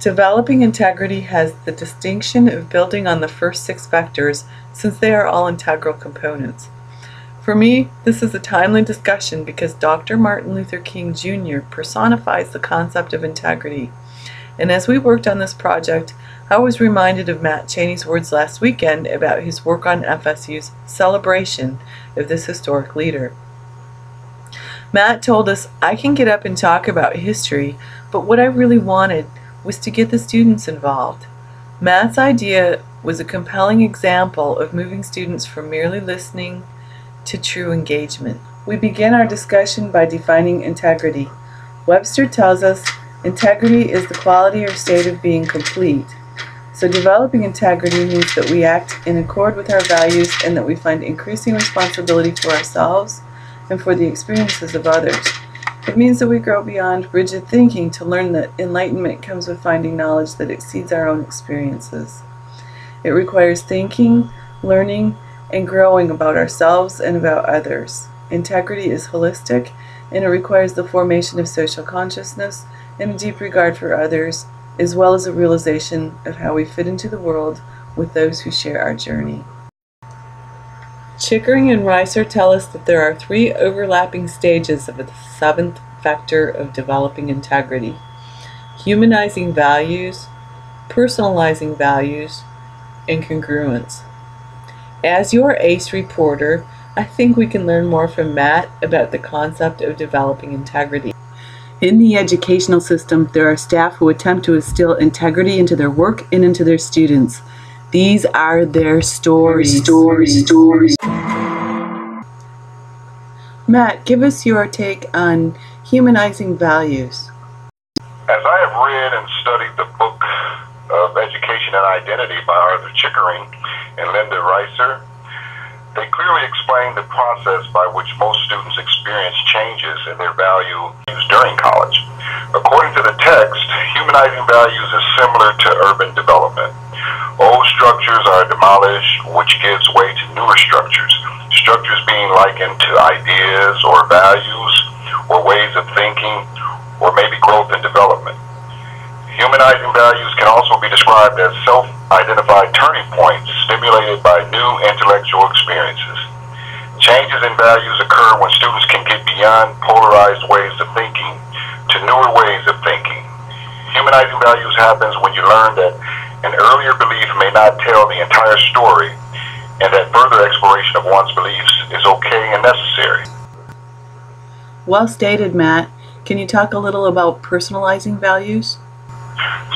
Developing integrity has the distinction of building on the first 6 vectors since they are all integral components. For me, this is a timely discussion because Dr. Martin Luther King Jr. personifies the concept of integrity. And as we worked on this project, I was reminded of Matt Chaney's words last weekend about his work on FSU's celebration of this historic leader. Matt told us, I can get up and talk about history, but what I really wanted was to get the students involved. Matt's idea was a compelling example of moving students from merely listening to true engagement. We begin our discussion by defining integrity. Webster tells us integrity is the quality or state of being complete. So developing integrity means that we act in accord with our values and that we find increasing responsibility for ourselves and for the experiences of others. It means that we grow beyond rigid thinking to learn that enlightenment comes with finding knowledge that exceeds our own experiences. It requires thinking, learning, and growing about ourselves and about others. Integrity is holistic, and it requires the formation of social consciousness and a deep regard for others, as well as a realization of how we fit into the world with those who share our journey. Chickering and Reiser tell us that there are 3 overlapping stages of the 7th vector of developing integrity: humanizing values, personalizing values, and congruence. As your ACE reporter, I think we can learn more from Matt about the concept of developing integrity. In the educational system, there are staff who attempt to instill integrity into their work and into their students. These are their stories. Matt, give us your take on humanizing values. As I have read and studied the book of Education and Identity by Arthur Chickering and Linda Reiser, they clearly explain the process by which most students experience changes in their values during college. According to the text, humanizing values is similar to urban development. Old structures are demolished, which gives way to newer structures. Structures being likened to ideas or values or ways of thinking or maybe growth and development. Humanizing values can also be described as self-identified turning points stimulated by new intellectual experiences. Changes in values occur when students can get beyond polarized ways of thinking to newer ways of thinking. Humanizing values happens when you learn that an earlier belief may not tell the entire story and that further exploration of one's beliefs is okay and necessary. Well stated, Matt. Can you talk a little about personalizing values?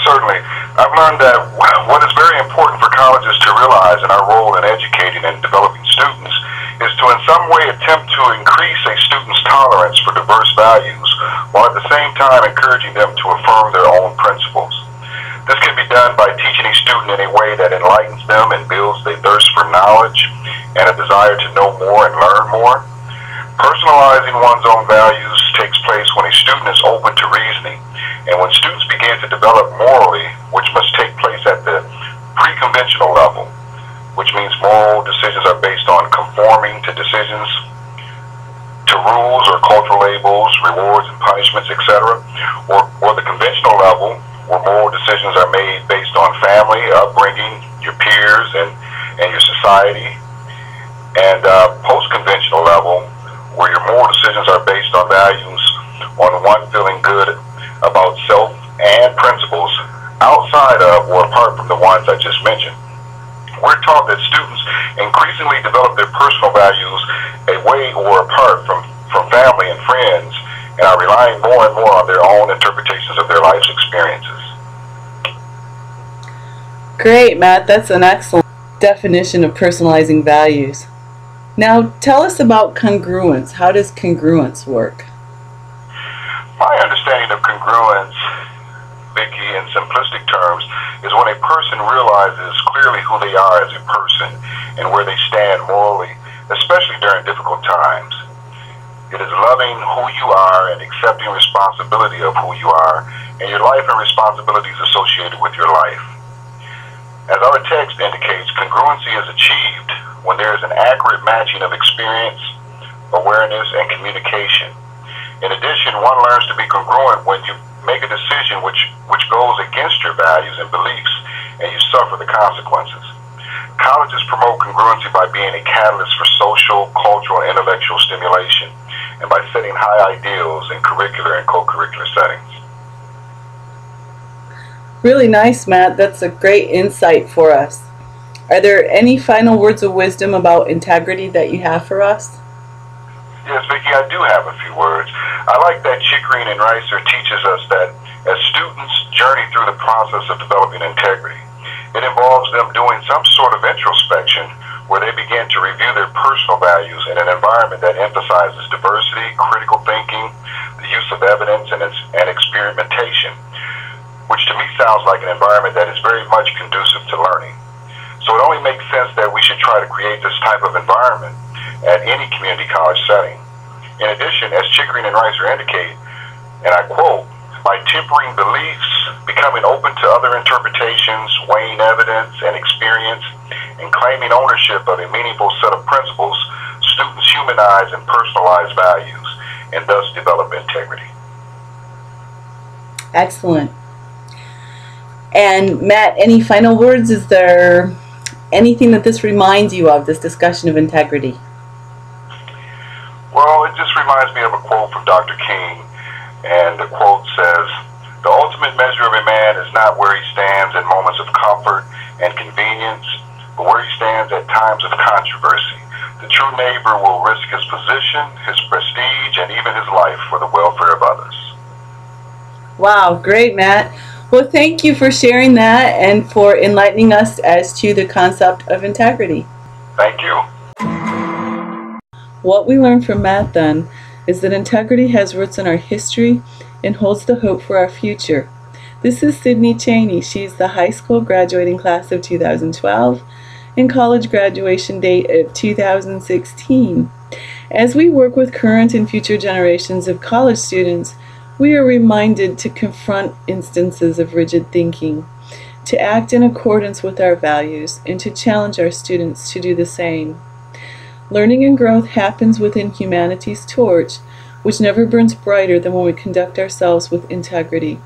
Certainly. I've learned that what is very important for colleges to realize in our role in educating and developing students is to in some way attempt to increase a student's tolerance for diverse values while at the same time encouraging them to affirm their own principles. This can be done by teaching a student in a way that enlightens them and builds their thirst for knowledge and a desire to know more and learn more. Personalizing one's own values takes place when a student is open to reasoning and when students begin to develop morally, which must take place at the pre-conventional level, which means moral decisions are based on conforming to decisions, to rules or cultural labels, rewards and punishments, etc., or the conventional level, where moral decisions are made based on family, upbringing, your peers, and your society, and post-conventional level, where your moral decisions are based on values on one feeling good about self and principles outside of or apart from the ones I just mentioned. We're taught that students increasingly develop their personal values away or apart from family and friends and are relying more and more on their own interpretations of their life's experiences. Great, Matt. That's an excellent definition of personalizing values. Now, tell us about congruence. How does congruence work? My understanding of congruence, Vicki, in simplistic terms, is when a person realizes clearly who they are as a person and where they stand morally, especially during difficult times. It is loving who you are and accepting responsibility of who you are and your life and responsibilities associated with your life. As our text indicates, congruency is achieved when there is an accurate matching of experience, awareness, and communication. In addition, one learns to be congruent when you make a decision which goes against your and beliefs, and you suffer the consequences. Colleges promote congruency by being a catalyst for social, cultural, and intellectual stimulation, and by setting high ideals in curricular and co-curricular settings. Really nice, Matt. That's a great insight for us. Are there any final words of wisdom about integrity that you have for us? Yes, Vicki, I do have a few words. I like that Chickering and Reiser teaches us that as students journey through the process of developing integrity, it involves them doing some sort of introspection where they begin to review their personal values in an environment that emphasizes diversity, critical thinking, the use of evidence, and experimentation, which to me sounds like an environment that is very much conducive to learning. So it only makes sense that we should try to create this type of environment at any community college setting. In addition, as Chickering and Reiser indicate, and I quote, by tempering beliefs, becoming open to other interpretations, weighing evidence and experience, and claiming ownership of a meaningful set of principles, students humanize and personalize values, and thus develop integrity. Excellent. And Matt, any final words? Is there anything that this reminds you of, this discussion of integrity? Well, it just reminds me of a quote from Dr. King, and the quote says, "The ultimate measure of a man is not where he stands in moments of comfort and convenience, but where he stands at times of controversy. The true neighbor will risk his position, his prestige, and even his life for the welfare of others." Wow, great, Matt. Well, thank you for sharing that and for enlightening us as to the concept of integrity. Thank you. What we learned from Matt then is that integrity has roots in our history and holds the hope for our future. This is Sydney Chaney. She's the high school graduating class of 2012 and college graduation date of 2016. As we work with current and future generations of college students, we are reminded to confront instances of rigid thinking, to act in accordance with our values, and to challenge our students to do the same. Learning and growth happens within humanity's torch, which never burns brighter than when we conduct ourselves with integrity.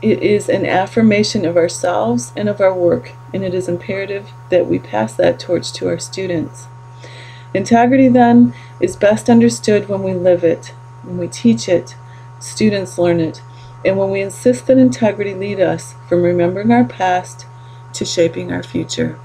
It is an affirmation of ourselves and of our work, and it is imperative that we pass that torch to our students. Integrity, then, is best understood when we live it, when we teach it, students learn it, and when we insist that integrity lead us from remembering our past to shaping our future.